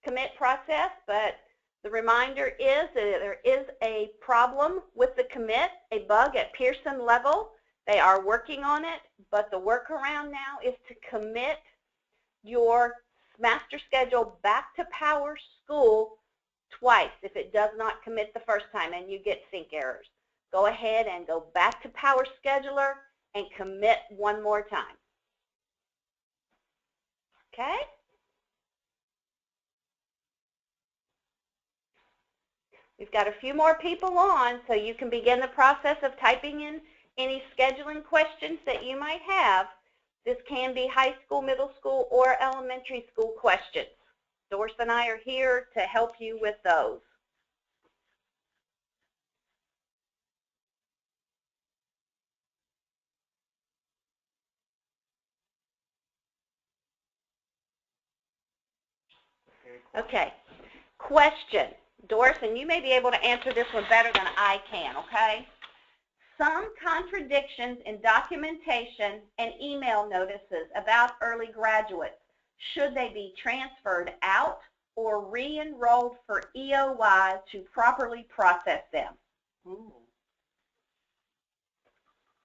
commit process, but the reminder is that there is a problem with the commit, a bug at Pearson level. They are working on it, but the workaround now is to commit your master schedule back to Power School twice if it does not commit the first time and you get sync errors. Go ahead and go back to Power Scheduler and commit one more time. Okay? We've got a few more people on, so you can begin the process of typing in any scheduling questions that you might have. This can be high school, middle school, or elementary school questions. Doris and I are here to help you with those. Okay, question. Doris, and you may be able to answer this one better than I can, okay? Some contradictions in documentation and email notices about early graduates. Should they be transferred out or re-enrolled for EOY to properly process them? Ooh.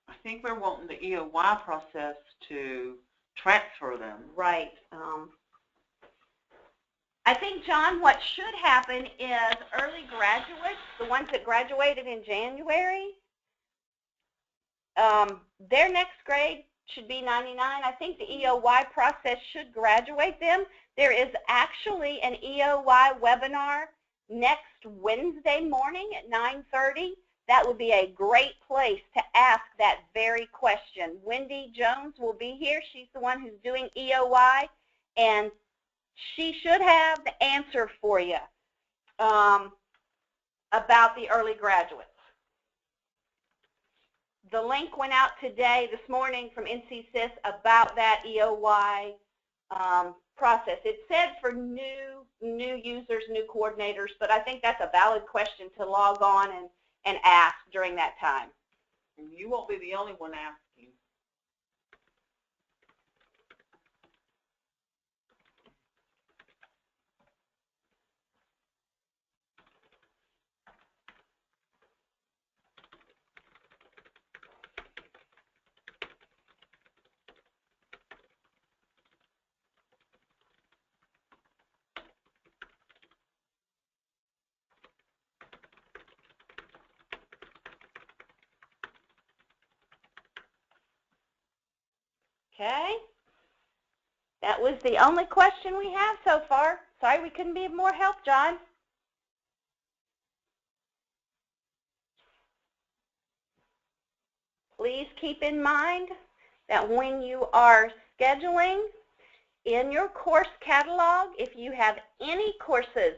I think we're wanting the EOY process to transfer them. Right. I think, John, what should happen is early graduates, the ones that graduated in January, their next grade should be 99. I think the EOY process should graduate them. There is actually an EOY webinar next Wednesday morning at 9:30. That would be a great place to ask that very question. Wendy Jones will be here. She's the one who's doing EOY, and she should have the answer for you about the early graduates. The link went out this morning from NCSIS about that EOY process. It said for new users, new coordinators, but I think that's a valid question to log on and ask during that time. And you won't be the only one asking. Okay. That was the only question we have so far. Sorry we couldn't be of more help, John. Please keep in mind that when you are scheduling in your course catalog, if you have any courses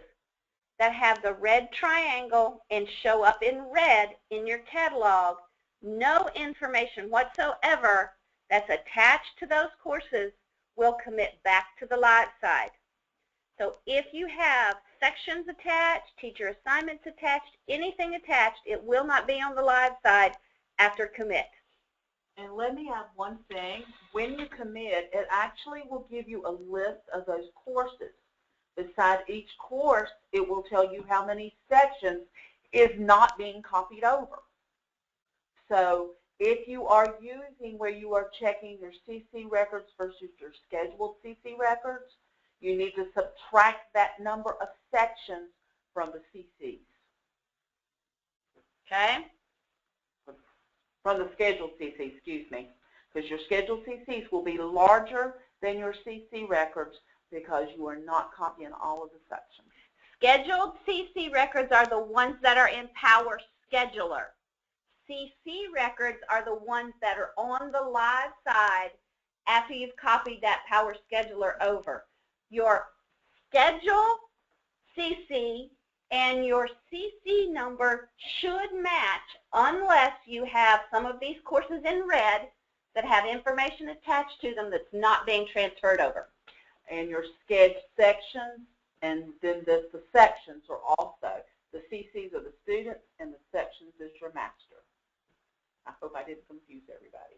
that have the red triangle and show up in red in your catalog, no information whatsoever that's attached to those courses will commit back to the live side. So if you have sections attached, teacher assignments attached, anything attached, it will not be on the live side after commit. And let me add one thing. When you commit, it actually will give you a list of those courses. Beside each course, it will tell you how many sections is not being copied over. So if you are using where you are checking your CC records versus your scheduled CC records, you need to subtract that number of sections from the CCs. Okay? From the scheduled CC, excuse me, because your scheduled CCs will be larger than your CC records because you are not copying all of the sections. Scheduled CC records are the ones that are in Power Scheduler. CC records are the ones that are on the live side after you've copied that Power Scheduler over. Your schedule CC and your CC number should match unless you have some of these courses in red that have information attached to them that's not being transferred over. And your scheduled sections, and then the sections are also, the CCs are the students and the sections is your master. I hope I didn't confuse everybody.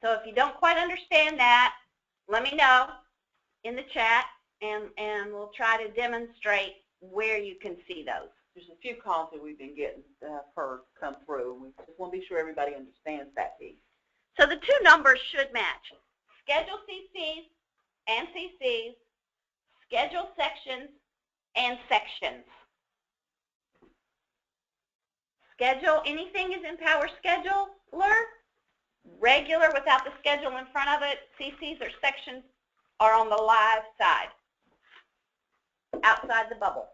So if you don't quite understand that, let me know in the chat. and we'll try to demonstrate where you can see those. There's a few calls that we've been getting that I've heard come through, and we just want to be sure everybody understands that piece. So the two numbers should match. Schedule CCs and CCs, schedule sections and sections. Schedule, anything is in Power Scheduler. Regular without the schedule in front of it, CCs or sections are on the live side, outside the bubble.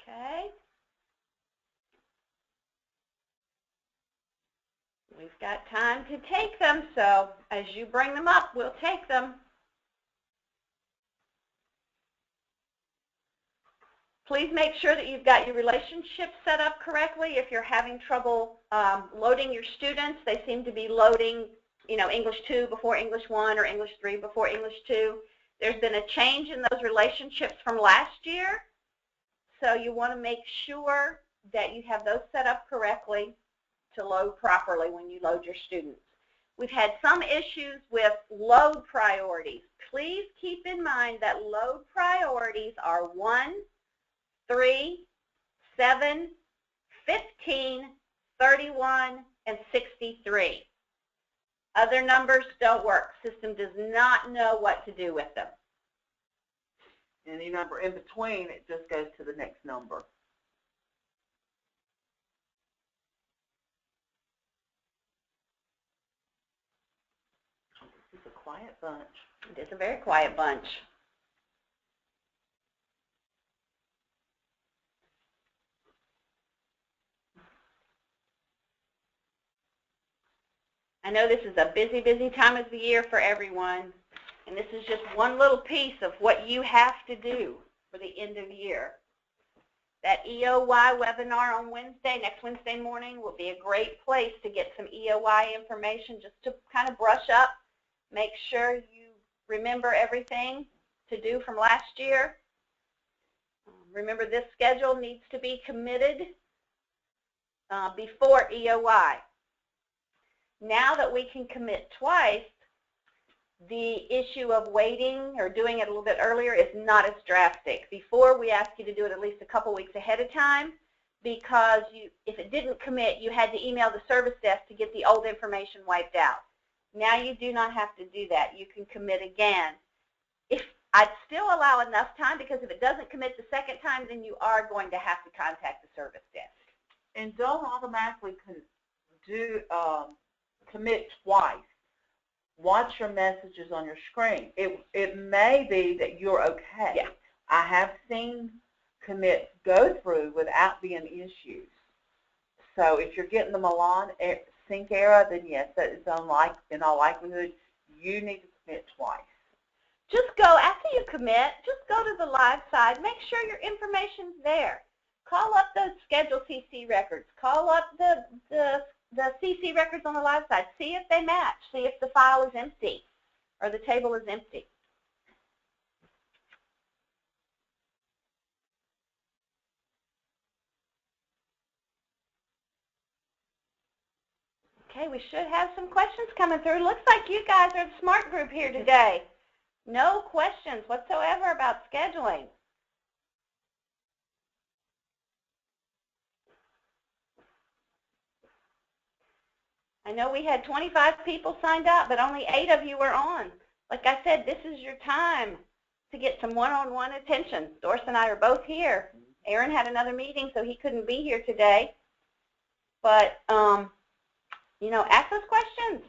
Okay. We've got time to take them, so as you bring them up, we'll take them. Please make sure that you've got your relationship set up correctly. If you're having trouble loading your students, they seem to be loading, English 2 before English 1 or English 3 before English 2. There's been a change in those relationships from last year, so you want to make sure that you have those set up correctly to load properly when you load your students. We've had some issues with load priorities. Please keep in mind that load priorities are 1, 3, 7, 15, 31, and 63. Other numbers don't work. System does not know what to do with them. Any number in between, it just goes to the next number. This is a quiet bunch. It is a very quiet bunch. I know this is a busy, busy time of the year for everyone, and this is just one little piece of what you have to do for the end of the year. That EOY webinar on Wednesday, next Wednesday morning, will be a great place to get some EOY information just to kind of brush up, make sure you remember everything to do from last year. Remember, this schedule needs to be committed before EOY. Now that we can commit twice, the issue of waiting or doing it a little bit earlier is not as drastic. Before, we asked you to do it at least a couple weeks ahead of time because if it didn't commit, you had to email the service desk to get the old information wiped out. Now you do not have to do that. You can commit again. I'd still allow enough time because if it doesn't commit the second time, then you are going to have to contact the service desk. And don't automatically commit twice. Watch your messages on your screen. It may be that you're okay. Yeah. I have seen commits go through without being issues. So if you're getting the Milan sync error, then yes, that is in all likelihood you need to commit twice. Just go, after you commit, just go to the live side. Make sure your information's there. Call up those scheduled CC records. Call up the CC records on the live side. See if they match. See if the file is empty or the table is empty. Okay, we should have some questions coming through. Looks like you guys are the smart group here today. No questions whatsoever about scheduling. I know we had 25 people signed up, but only 8 of you were on. Like I said, this is your time to get some one-on-one attention. Doris and I are both here. Aaron had another meeting, so he couldn't be here today. But, ask us questions.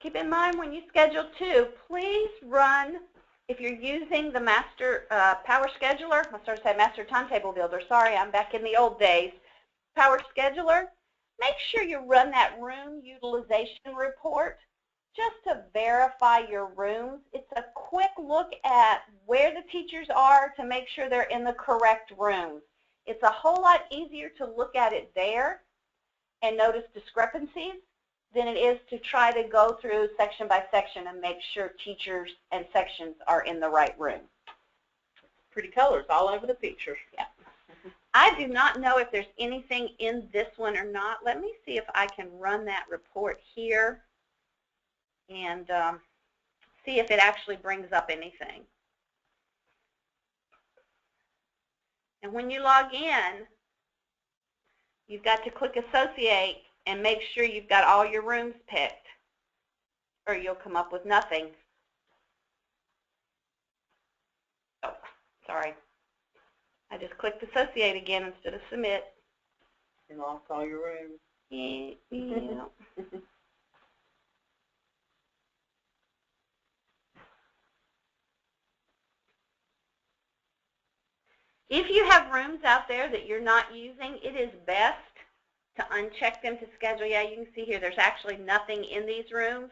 Keep in mind when you schedule too, please run, if you're using the master Power Scheduler, I started to say Master Timetable Builder, sorry, I'm back in the old days, Power Scheduler, make sure you run that room utilization report just to verify your rooms. It's a quick look at where the teachers are to make sure they're in the correct rooms. It's a whole lot easier to look at it there and notice discrepancies than it is to try to go through section by section and make sure teachers and sections are in the right room. Pretty colors all over the picture. Yeah. I do not know if there's anything in this one or not. Let me see if I can run that report here and see if it actually brings up anything. And when you log in, you've got to click Associate and make sure you've got all your rooms picked, or you'll come up with nothing. Oh, sorry. I just clicked Associate again instead of Submit. You lost all your rooms. Yeah. If you have rooms out there that you're not using, it is best to uncheck them to schedule. Yeah, you can see here there's actually nothing in these rooms.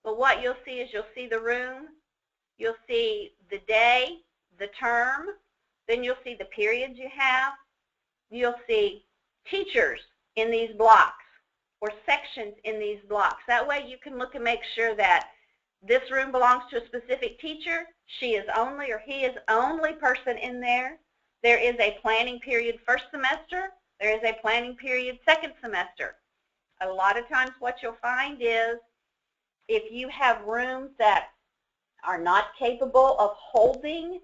But what you'll see is you'll see the room, you'll see the day, the term, then you'll see the periods you have. You'll see teachers in these blocks or sections in these blocks. That way you can look and make sure that this room belongs to a specific teacher. She is only or he is only person in there. There is a planning period first semester. There is a planning period second semester. A lot of times what you'll find is if you have rooms that are not capable of holding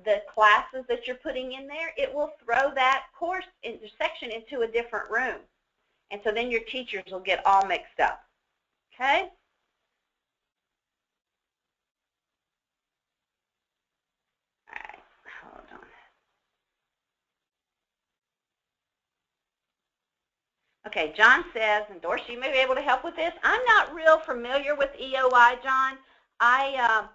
the classes that you're putting in there, it will throw that course section into a different room. And so then your teachers will get all mixed up. Okay? All right, hold on. Okay, John says, and Dorsey, you may be able to help with this. I'm not real familiar with EOI, John. I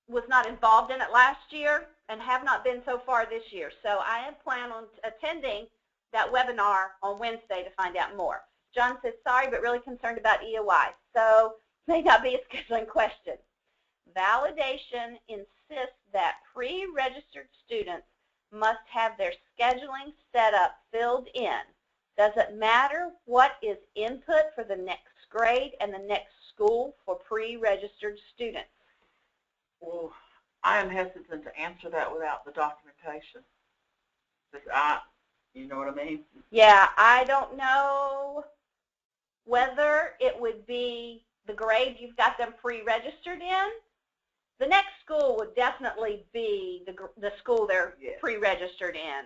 was not involved in it last year and have not been so far this year. So I am planning on attending that webinar on Wednesday to find out more. John says, sorry, but really concerned about EOI. So may not be a scheduling question. Validation insists that pre-registered students must have their scheduling setup filled in. Does it matter what is input for the next grade and the next school for pre-registered students? Well, I am hesitant to answer that without the documentation. You know what I mean? Yeah, I don't know whether it would be the grade you've got them pre-registered in. The next school would definitely be the school they're pre-registered in.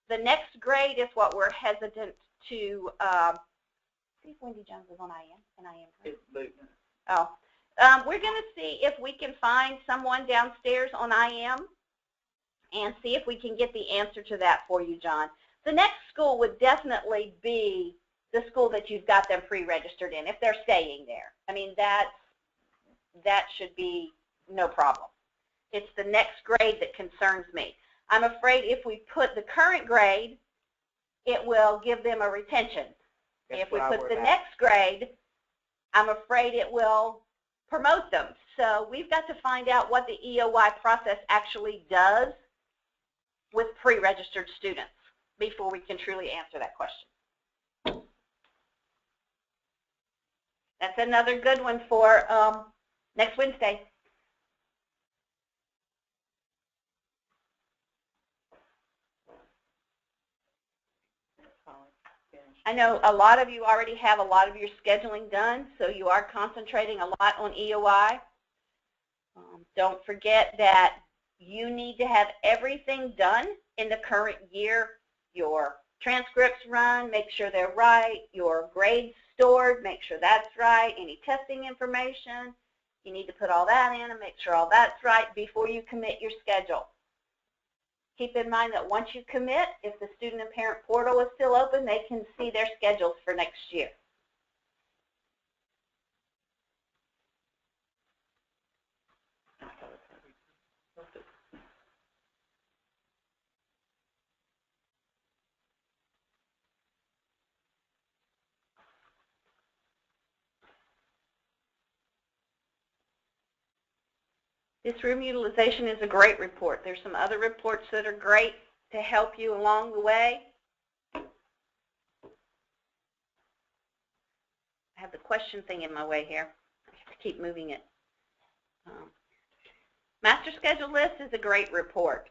The next grade is what we're hesitant to see if Wendy Jones is on IM. Oh. We're going to see if we can find someone downstairs on IM and see if we can get the answer to that for you, John. The next school would definitely be the school that you've got them pre-registered in, if they're staying there. I mean, that should be no problem. It's the next grade that concerns me. I'm afraid if we put the current grade, it will give them a retention. If we put the next grade, I'm afraid it will promote them. So we've got to find out what the EOI process actually does with pre-registered students before we can truly answer that question. That's another good one for next Wednesday. I know a lot of you already have a lot of your scheduling done, so you are concentrating a lot on EOI. Don't forget that you need to have everything done in the current year. Your transcripts run, make sure they're right. Your grades stored, make sure that's right. Any testing information, you need to put all that in and make sure all that's right before you commit your schedule. Keep in mind that once you commit, if the student and parent portal is still open, they can see their schedules for next year. This room utilization is a great report. There's some other reports that are great to help you along the way. I have the question thing in my way here. I have to keep moving it. Master schedule list is a great report.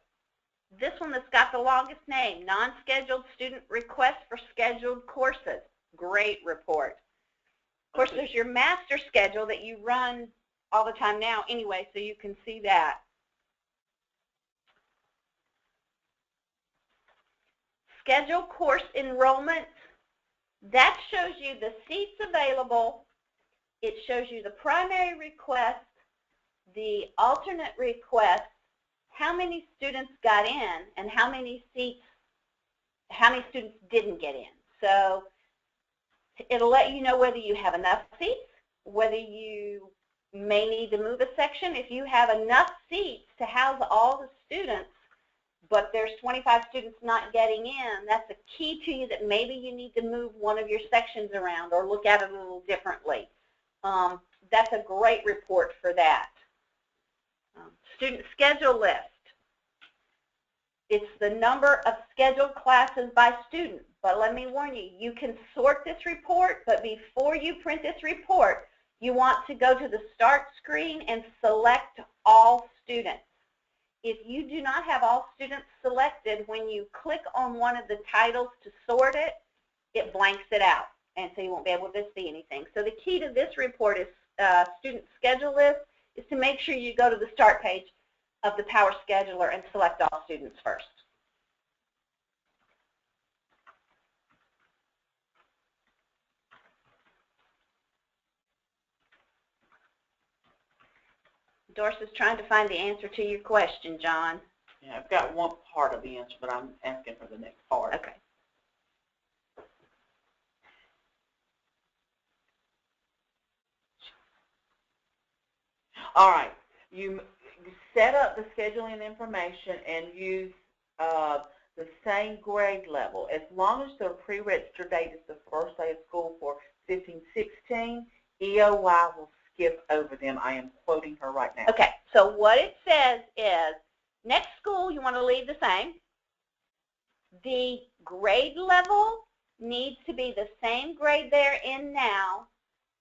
This one that's got the longest name, non-scheduled student requests for scheduled courses. Great report. Of course, there's your master schedule that you run all the time now anyway, so you can see that. Schedule course enrollment. That shows you the seats available. It shows you the primary request, the alternate request, how many students got in, and how many students didn't get in. So it'll let you know whether you have enough seats, whether you may need to move a section. If you have enough seats to house all the students, but there's 25 students not getting in, that's a key to you that maybe you need to move one of your sections around or look at it a little differently. That's a great report for that. Student schedule list. It's the number of scheduled classes by student. But let me warn you, you can sort this report, but before you print this report, you want to go to the start screen and select all students. If you do not have all students selected, when you click on one of the titles to sort it, it blanks it out, and so you won't be able to see anything. So the key to this report is student schedule list is to make sure you go to the start page of the Power Scheduler and select all students first. Doris is trying to find the answer to your question, John. Yeah, I've got one part of the answer, but I'm asking for the next part. Okay. All right. You set up the scheduling information and use the same grade level. As long as the pre-register date is the first day of school for 15-16, EOY will skip over them. I am quoting her right now. Okay, so what it says is next school you want to leave the same. The grade level needs to be the same grade they're in now,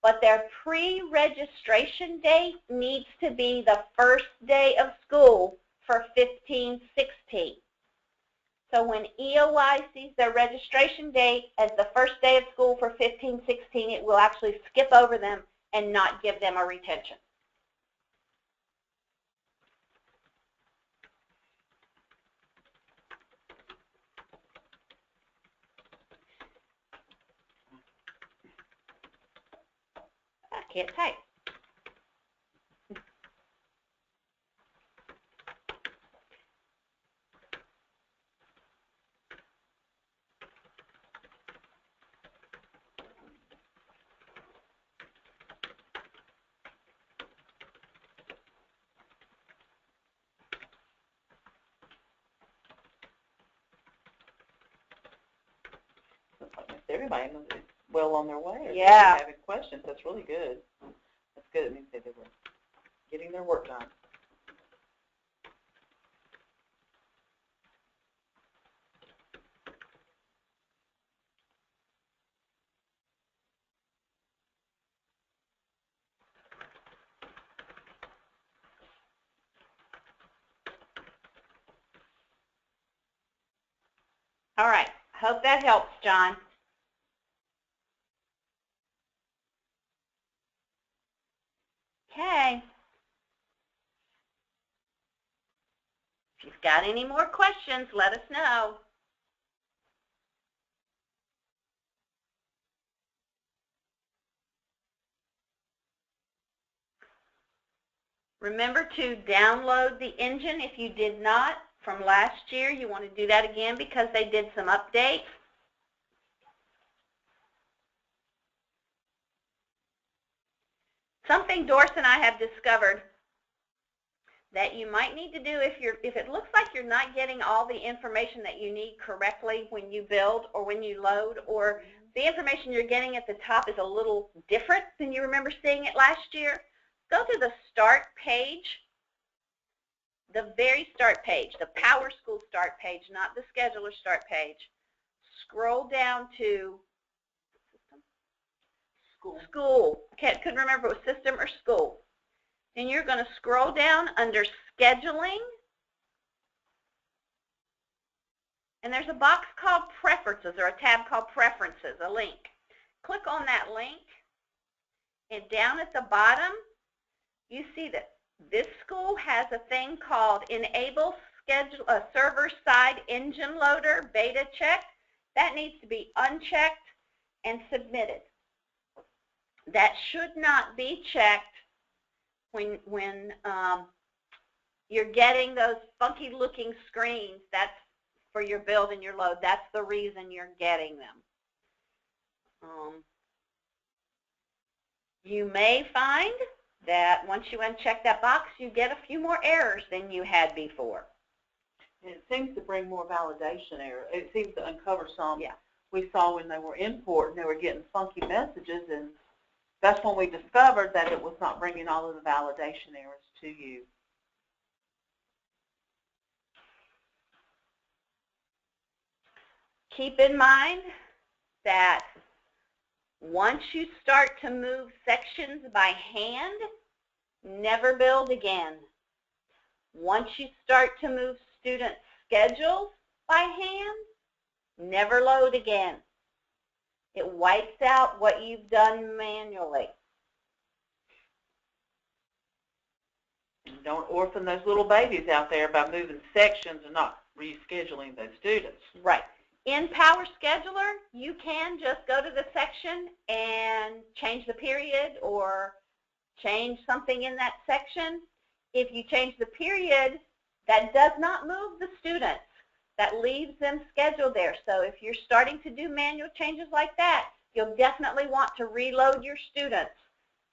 but their pre-registration date needs to be the first day of school for 15-16. So when EOY sees their registration date as the first day of school for 15-16, it will actually skip over them and not give them a retention. I can't type. Everybody knows it's well on their way. Yeah. Having questions, that's really good. That's good. It means that they were getting their work done. All right. Hope that helps, John. Okay. If you've got any more questions, let us know. Remember to download the engine if you did not from last year. You want to do that again because they did some updates. Something Doris and I have discovered that you might need to do if it looks like you're not getting all the information that you need correctly when you build or when you load, or the information you're getting at the top is a little different than you remember seeing it last year, go to the start page, the very start page, the Power School start page, not the scheduler start page. Scroll down to School. Couldn't remember if it was system or school. Then you're going to scroll down under scheduling. And there's a box called preferences, or a tab called preferences, a link. Click on that link. And down at the bottom, you see that this school has a thing called Enable Server-Side Engine Loader Beta Check. That needs to be unchecked and submitted. That should not be checked when you're getting those funky looking screens. That's for your build and your load. That's the reason you're getting them. You may find that once you uncheck that box, you get a few more errors than you had before. And it seems to bring more validation errors. It seems to uncover some. Yeah. We saw when they were importing, they were getting funky messages, and that's when we discovered that it was not bringing all of the validation errors to you. Keep in mind that once you start to move sections by hand, never build again. Once you start to move student schedules by hand, never load again. It wipes out what you've done manually. And don't orphan those little babies out there by moving sections and not rescheduling those students. Right. In Power Scheduler, you can just go to the section and change the period or change something in that section. If you change the period, that does not move the students. That leaves them scheduled there. So if you're starting to do manual changes like that, you'll definitely want to reload your students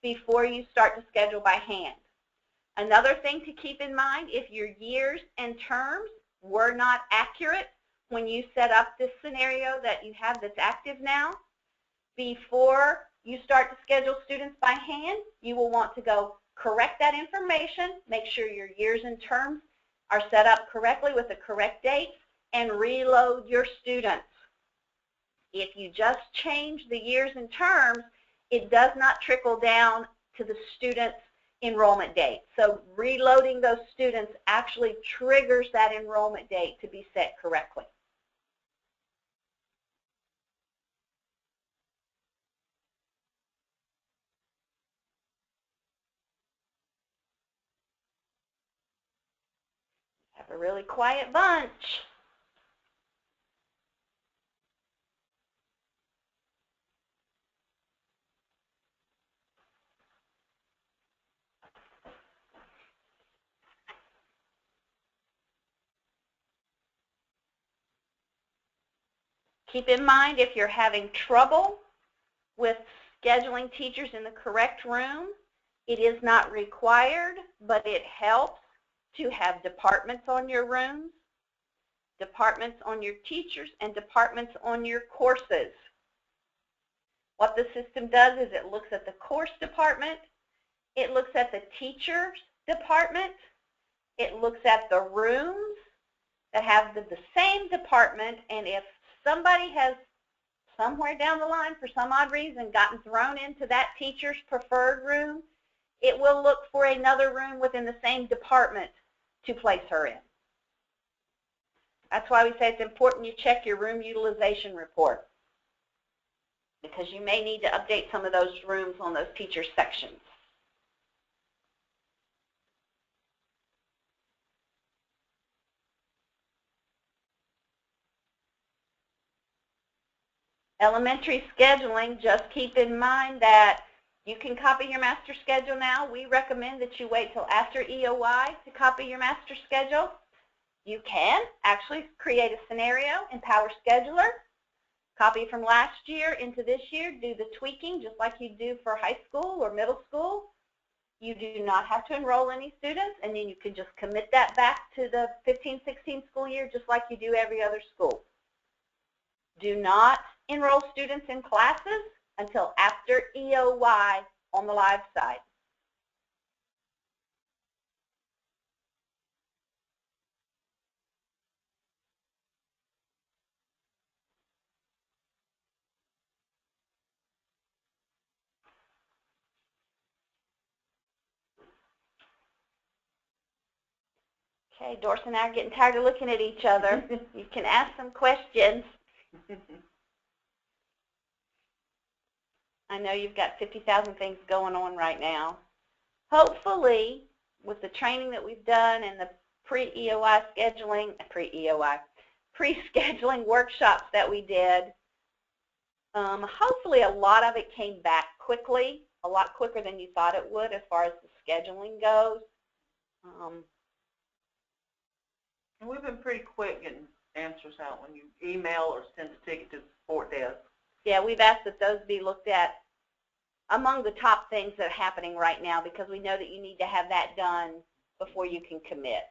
before you start to schedule by hand. Another thing to keep in mind, if your years and terms were not accurate when you set up this scenario that you have that's active now, before you start to schedule students by hand, you will want to go correct that information, make sure your years and terms are set up correctly with the correct dates, and reload your students. If you just change the years and terms, it does not trickle down to the student's enrollment date. So reloading those students actually triggers that enrollment date to be set correctly. Have a really quiet bunch. Keep in mind, if you're having trouble with scheduling teachers in the correct room, it is not required, but it helps to have departments on your rooms, departments on your teachers, and departments on your courses. What the system does is it looks at the course department, it looks at the teachers department, it looks at the rooms that have the same department, and if somebody has somewhere down the line for some odd reason gotten thrown into that teacher's preferred room, it will look for another room within the same department to place her in. That's why we say it's important you check your room utilization report, because you may need to update some of those rooms on those teacher sections. Elementary scheduling, just keep in mind that you can copy your master schedule now. We recommend that you wait till after EOY to copy your master schedule. You can actually create a scenario in Power Scheduler, copy from last year into this year, do the tweaking just like you do for high school or middle school. You do not have to enroll any students, and then you can just commit that back to the 15-16 school year just like you do every other school. Do not enroll students in classes until after EOY on the live side. Okay, Doris and I are getting tired of looking at each other. You can ask some questions. I know you've got 50,000 things going on right now. Hopefully, with the training that we've done and the pre-EOI scheduling, pre-scheduling workshops that we did, hopefully a lot of it came back quickly, a lot quicker than you thought it would as far as the scheduling goes. And we've been pretty quick getting answers out when you email or send a ticket to the support desk. Yeah, we've asked that those be looked at among the top things that are happening right now because we know that you need to have that done before you can commit.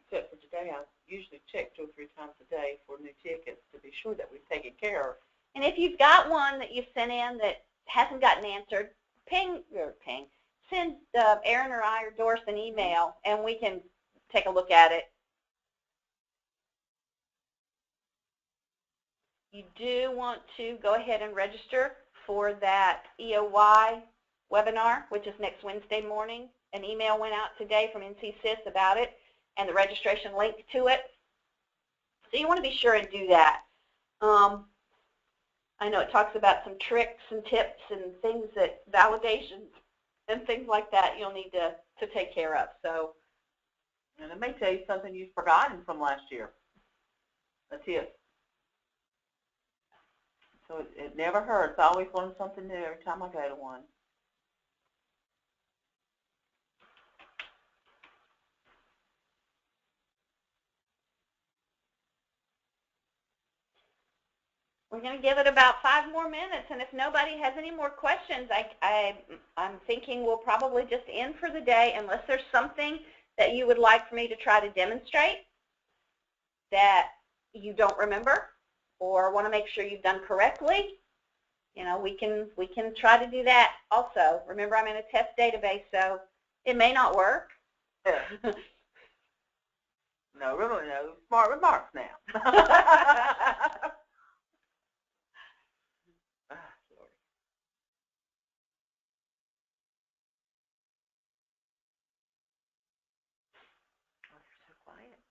Except for today, I usually check 2 or 3 times a day for new tickets to be sure that we've taken care of. And if you've got one that you've sent in that hasn't gotten answered, send Erin or I or Doris an email and we can take a look at it. You do want to go ahead and register for that EOY webinar, which is next Wednesday morning. An email went out today from NCSIS about it and the registration link to it. So you want to be sure and do that. I know it talks about some tricks and tips and things that validations and things like that you'll need to take care of. So, and it may tell you something you've forgotten from last year. A tip. So it never hurts. I always learn something new every time I go to one. We're going to give it about 5 more minutes, and if nobody has any more questions, I'm thinking we'll probably just end for the day unless there's something that you would like for me to try to demonstrate that you don't remember or want to make sure you've done correctly. You know, we can try to do that also. Remember, I'm in a test database, so it may not work. No, really, no smart remarks now.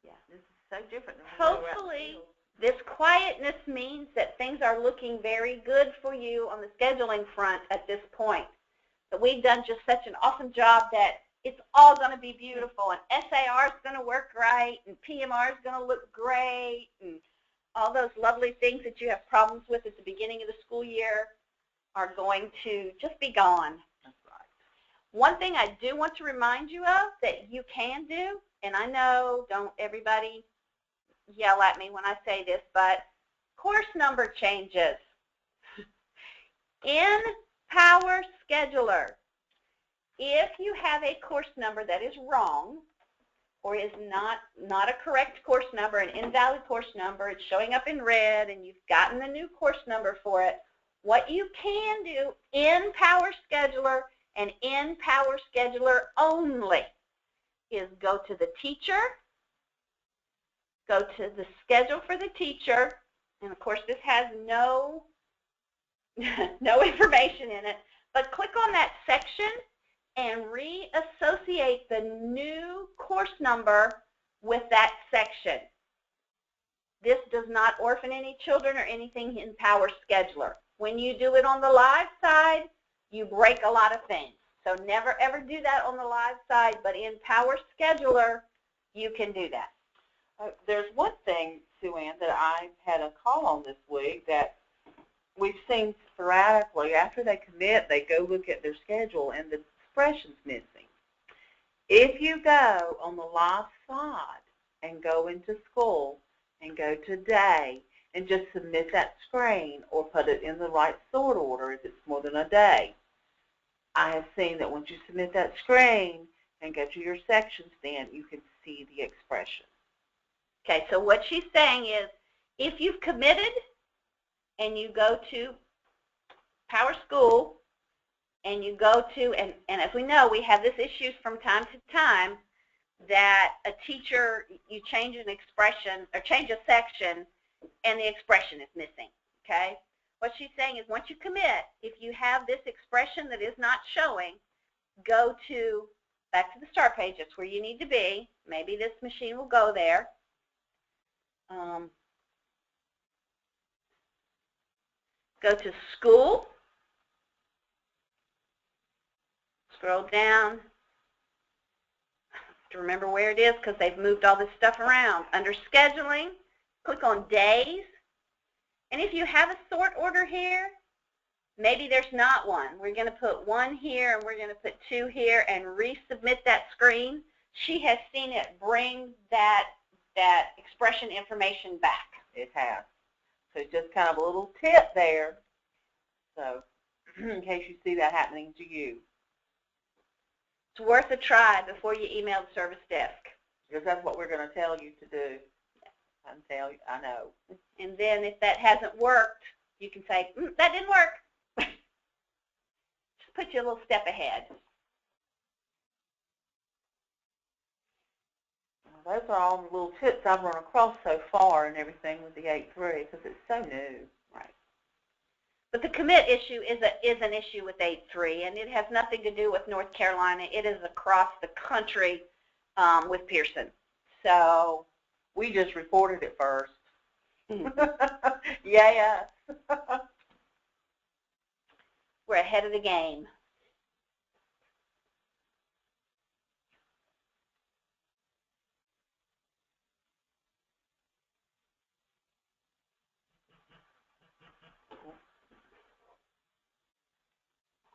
Yeah. This is so different than hopefully this quietness means that things are looking very good for you on the scheduling front at this point. That we've done just such an awesome job that it's all going to be beautiful, and SAR is going to work right, and PMR is going to look great, and all those lovely things that you have problems with at the beginning of the school year are going to just be gone. That's right. One thing I do want to remind you of that you can do, and I know don't everybody yell at me when I say this, but course number changes. In Power Scheduler, if you have a course number that is wrong or is not a correct course number, an invalid course number, it's showing up in red and you've gotten the new course number for it, what you can do in Power Scheduler and in Power Scheduler only is go to the teacher, go to the schedule for the teacher, and of course this has no information in it, but click on that section and reassociate the new course number with that section. This does not orphan any children or anything in Power Scheduler. When you do it on the live side, you break a lot of things. So never ever do that on the live side, but in Power Scheduler, you can do that. There's one thing, Sue Ann, that I had a call on this week that we've seen sporadically. After they commit, they go look at their schedule and the expression's missing. If you go on the live side and go into school and go to day and just submit that screen or put it in the right sort order if it's more than a day, I have seen that once you submit that screen and go to your sections, then you can see the expression. Okay, so what she's saying is if you've committed and you go to Power School and you go to, and as we know, we have this issues from time to time that a teacher, you change an expression or change a section and the expression is missing, okay? What she's saying is once you commit, if you have this expression that is not showing, go to back to the start page. That's where you need to be. Maybe this machine will go there. Go to School. Scroll down. To remember where it is because they've moved all this stuff around. Under Scheduling, click on Days. And if you have a sort order here, maybe there's not one. We're going to put 1 here and we're going to put 2 here and resubmit that screen. She has seen it bring that expression information back. It has. So just kind of a little tip there. So in case you see that happening to you. It's worth a try before you email the service desk. Because that's what we're going to tell you to do. I know. And then if that hasn't worked, you can say, that didn't work. Just put you a little step ahead. Those are all the little tips I've run across so far and everything with the 8.3 because it's so new. Right. But the commit issue is an issue with 8.3, and it has nothing to do with North Carolina. It is across the country with Pearson. So we just reported it first. Yeah. We're ahead of the game.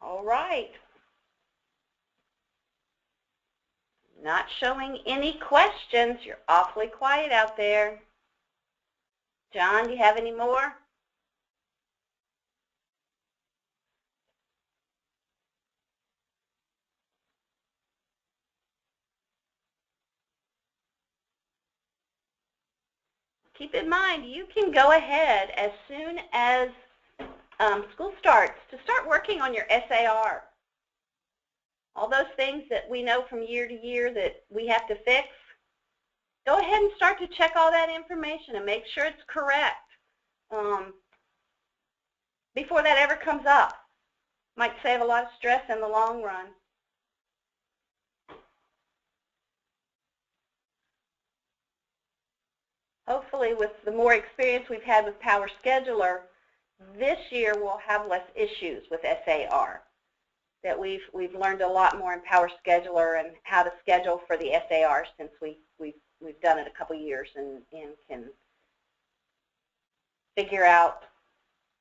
All right. Not showing any questions. You're awfully quiet out there. John, do you have any more? Keep in mind, you can go ahead as soon as school starts to start working on your SAR. All those things that we know from year to year that we have to fix, go ahead and start to check all that information and make sure it's correct before that ever comes up. Might save a lot of stress in the long run. Hopefully, with the more experience we've had with Power Scheduler, this year we'll have less issues with SAR. That we've learned a lot more in Power Scheduler and how to schedule for the SAR since we've done it a couple years and can figure out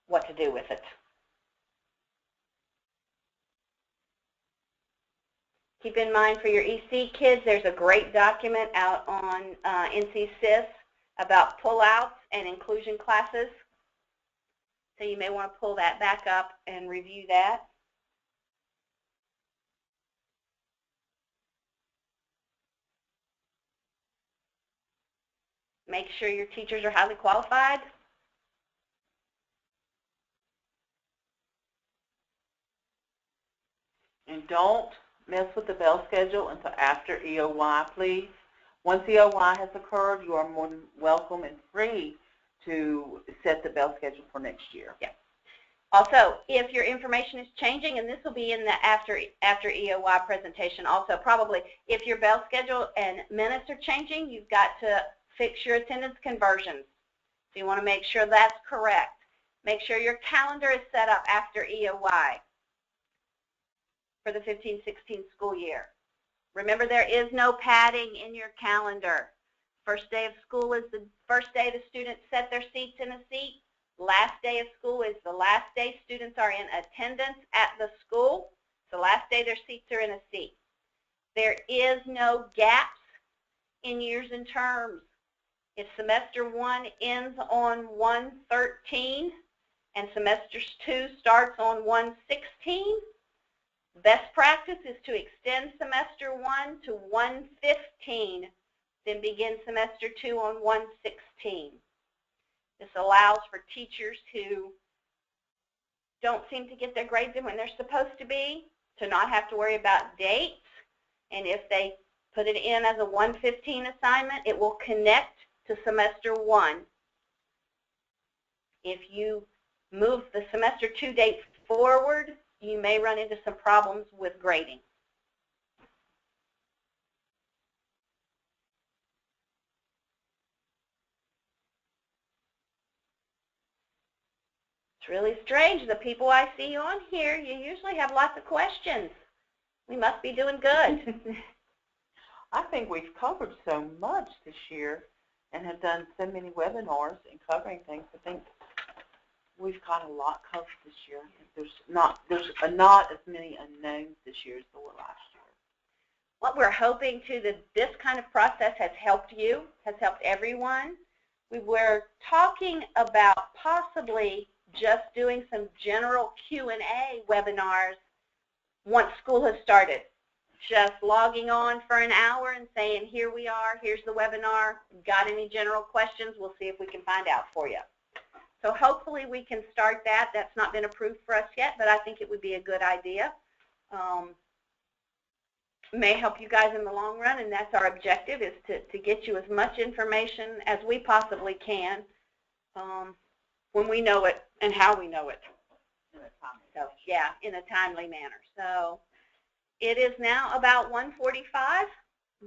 what to do with it. Keep in mind for your EC kids, there's a great document out on NCSys about pullouts and inclusion classes. So you may want to pull that back up and review that. Make sure your teachers are highly qualified. And don't mess with the bell schedule until after EOY, please. Once EOY has occurred, you are more than welcome and free to set the bell schedule for next year. Yeah. Also, if your information is changing, and this will be in the after EOY presentation also, probably if your bell schedule and minutes are changing, you've got to fix your attendance conversions. So you want to make sure that's correct. Make sure your calendar is set up after EOY for the 15-16 school year. Remember, there is no padding in your calendar. First day of school is the first day the students set their seats in a seat. Last day of school is the last day students are in attendance at the school. So last day their seats are in a seat. There is no gaps in years and terms. If semester 1 ends on 1/13 and semester 2 starts on 1/16, best practice is to extend semester 1 to 1/15, then begin semester 2 on 1/16. This allows for teachers who don't seem to get their grades in when they're supposed to be to not have to worry about dates. And if they put it in as a 1/15 assignment, it will connect to semester 1. If you move the semester 2 date forward, you may run into some problems with grading. It's really strange. The people I see on here, you usually have lots of questions. We must be doing good. I think we've covered so much this year and have done so many webinars and covering things. I think we've got a lot covered this year. I think there's not as many unknowns this year as there were last year. What we're hoping too, that this kind of process has helped you, has helped everyone. We were talking about possibly just doing some general Q&A webinars once school has started. Just logging on for an hour and saying, here we are, here's the webinar. Got any general questions? We'll see if we can find out for you. So hopefully we can start that. That's not been approved for us yet, but I think it would be a good idea. May help you guys in the long run, and that's our objective, is to get you as much information as we possibly can when we know it and how we know it. So, yeah, in a timely manner. So it is now about 1:45. I'll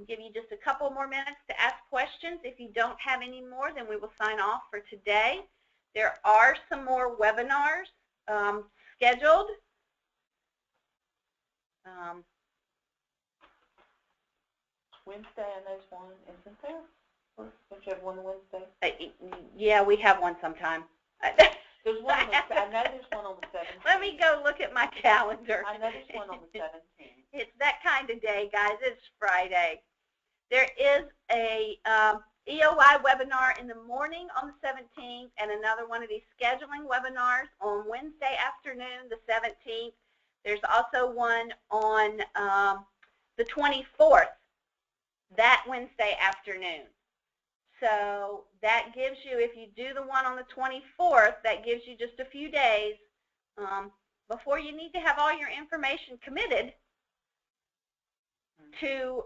give you just a couple more minutes to ask questions. If you don't have any more, then we will sign off for today. There are some more webinars scheduled. Wednesday, I know there's one, isn't there? Don't you have one Wednesday? Yeah, we have one sometime. There's one on the, I know there's one on the 17th. Let me go look at my calendar. I know there's one on the 17th. It's that kind of day, guys. It's Friday. There is a EOI webinar in the morning on the 17th and another one of these scheduling webinars on Wednesday afternoon, the 17th. There's also one on the 24th, that Wednesday afternoon. So that gives you, if you do the one on the 24th, that gives you just a few days before you need to have all your information committed to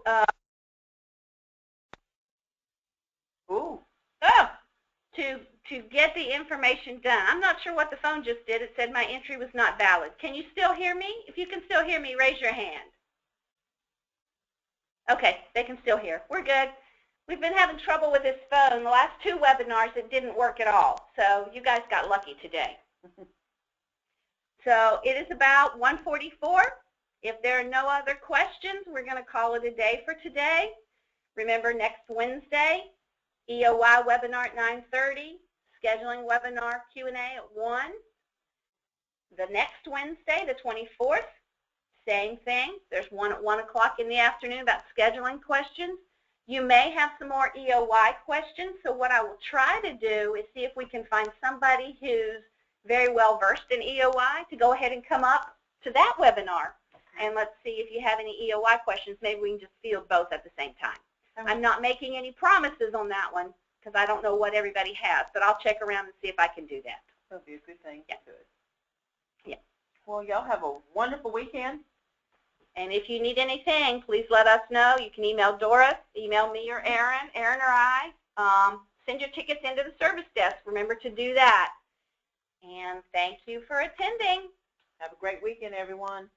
to get the information done. I'm not sure what the phone just did. It said my entry was not valid. Can you still hear me? If you can still hear me, raise your hand. Okay, they can still hear. We're good. We've been having trouble with this phone. The last two webinars, it didn't work at all. So you guys got lucky today. So it is about 1:44. If there are no other questions, we're going to call it a day for today. Remember, next Wednesday, EOI webinar at 9:30, scheduling webinar Q&A at 1. The next Wednesday, the 24th, same thing. There's one at 1 o'clock in the afternoon about scheduling questions. You may have some more EOI questions, so what I will try to do is see if we can find somebody who's very well versed in EOI to go ahead and come up to that webinar. And let's see if you have any EOI questions. Maybe we can just field both at the same time. I'm not making any promises on that one because I don't know what everybody has, but I'll check around and see if I can do that. That'll be a good thing. Yeah. Good. Yeah. Well, y'all have a wonderful weekend. And if you need anything, please let us know. You can email Doris, email me or Erin or I. Send your tickets into the service desk. Remember to do that. And thank you for attending. Have a great weekend, everyone.